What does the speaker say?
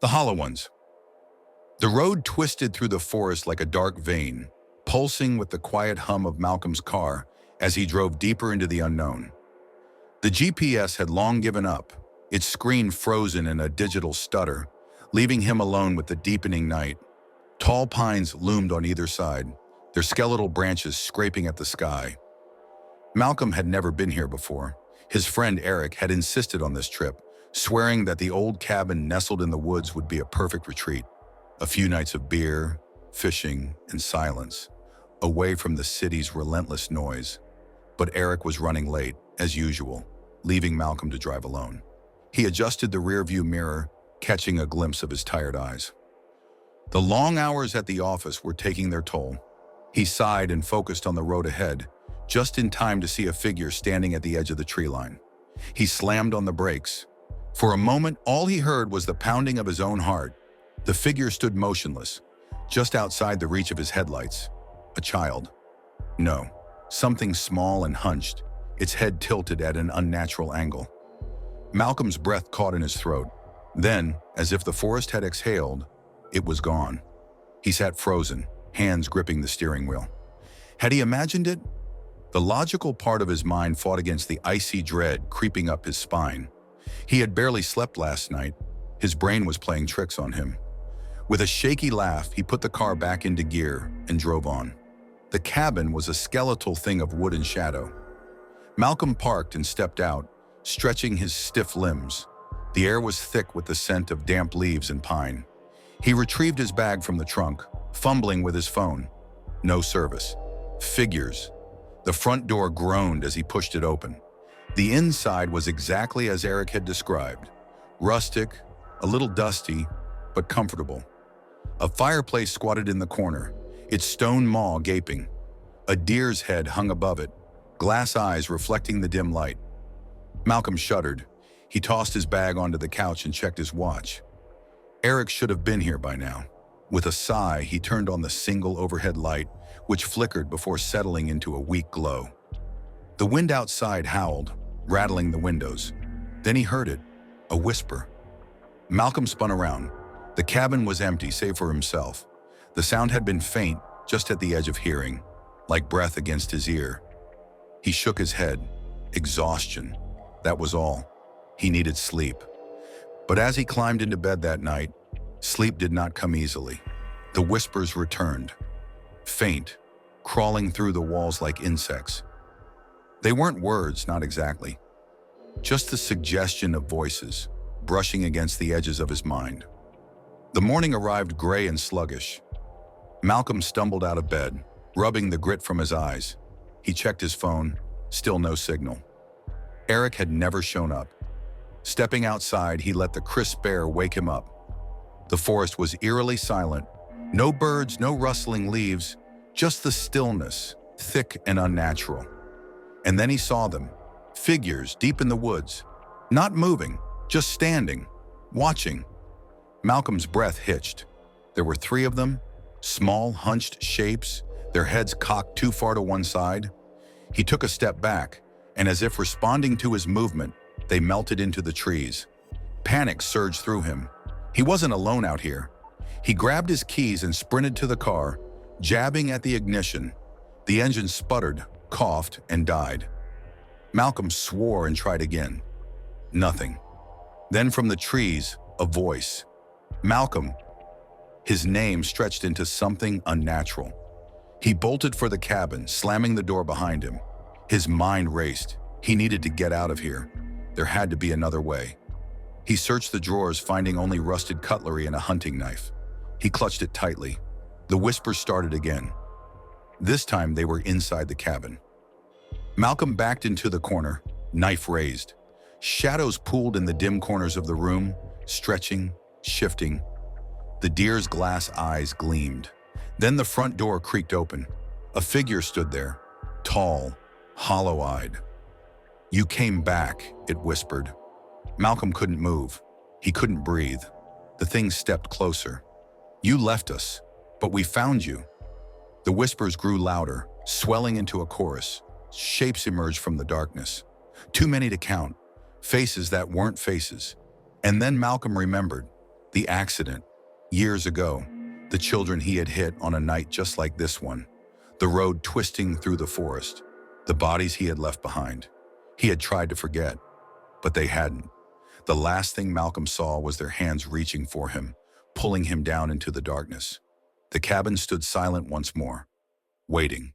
The hollow ones. The road twisted through the forest like a dark vein, pulsing with the quiet hum of Malcolm's car as he drove deeper into the unknown. The GPS had long given up, its screen frozen in a digital stutter, leaving him alone with the deepening night. Tall pines loomed on either side, their skeletal branches scraping at the sky. Malcolm had never been here before. His friend Eric had insisted on this trip, swearing that the old cabin nestled in the woods would be a perfect retreat. A few nights of beer, fishing, and silence, away from the city's relentless noise. But Eric was running late, as usual, leaving Malcolm to drive alone. He adjusted the rearview mirror, catching a glimpse of his tired eyes. The long hours at the office were taking their toll. He sighed and focused on the road ahead, just in time to see a figure standing at the edge of the tree line. He slammed on the brakes. For a moment, all he heard was the pounding of his own heart. The figure stood motionless, just outside the reach of his headlights. A child. No, something small and hunched, its head tilted at an unnatural angle. Malcolm's breath caught in his throat. Then, as if the forest had exhaled, it was gone. He sat frozen, hands gripping the steering wheel. Had he imagined it? The logical part of his mind fought against the icy dread creeping up his spine. He had barely slept last night. His brain was playing tricks on him. With a shaky laugh, he put the car back into gear and drove on. The cabin was a skeletal thing of wood and shadow. Malcolm parked and stepped out, stretching his stiff limbs. The air was thick with the scent of damp leaves and pine. He retrieved his bag from the trunk, fumbling with his phone. No service. Figures. The front door groaned as he pushed it open. The inside was exactly as Eric had described. Rustic, a little dusty, but comfortable. A fireplace squatted in the corner, its stone maw gaping. A deer's head hung above it, glass eyes reflecting the dim light. Malcolm shuddered. He tossed his bag onto the couch and checked his watch. Eric should have been here by now. With a sigh, he turned on the single overhead light, which flickered before settling into a weak glow. The wind outside howled, rattling the windows. Then he heard it, a whisper. Malcolm spun around. The cabin was empty, save for himself. The sound had been faint, just at the edge of hearing, like breath against his ear. He shook his head. Exhaustion. That was all. He needed sleep. But as he climbed into bed that night, sleep did not come easily. The whispers returned. Faint, crawling through the walls like insects. They weren't words, not exactly. Just the suggestion of voices, brushing against the edges of his mind. The morning arrived gray and sluggish. Malcolm stumbled out of bed, rubbing the grit from his eyes. He checked his phone, still no signal. Eric had never shown up. Stepping outside, he let the crisp air wake him up. The forest was eerily silent. No birds, no rustling leaves, just the stillness, thick and unnatural. And then he saw them, figures deep in the woods, not moving, just standing, watching. Malcolm's breath hitched. There were 3 of them, small, hunched shapes, their heads cocked too far to one side. He took a step back, and as if responding to his movement, they melted into the trees. Panic surged through him. He wasn't alone out here. He grabbed his keys and sprinted to the car, jabbing at the ignition. The engine sputtered, coughed, and died. Malcolm swore and tried again. Nothing. Then from the trees, a voice. Malcolm. His name stretched into something unnatural. He bolted for the cabin, slamming the door behind him. His mind raced. He needed to get out of here. There had to be another way. He searched the drawers, finding only rusted cutlery and a hunting knife. He clutched it tightly. The whispers started again. This time they were inside the cabin. Malcolm backed into the corner, knife raised. Shadows pooled in the dim corners of the room, stretching, shifting. The deer's glass eyes gleamed. Then the front door creaked open. A figure stood there, tall, hollow-eyed. "You came back," it whispered. Malcolm couldn't move. He couldn't breathe. The thing stepped closer. "You left us, but we found you." The whispers grew louder, swelling into a chorus. Shapes emerged from the darkness. Too many to count. Faces that weren't faces. And then Malcolm remembered. The accident. Years ago, the children he had hit on a night just like this one. The road twisting through the forest. The bodies he had left behind. He had tried to forget, but they hadn't. The last thing Malcolm saw was their hands reaching for him, pulling him down into the darkness. The cabin stood silent once more, waiting.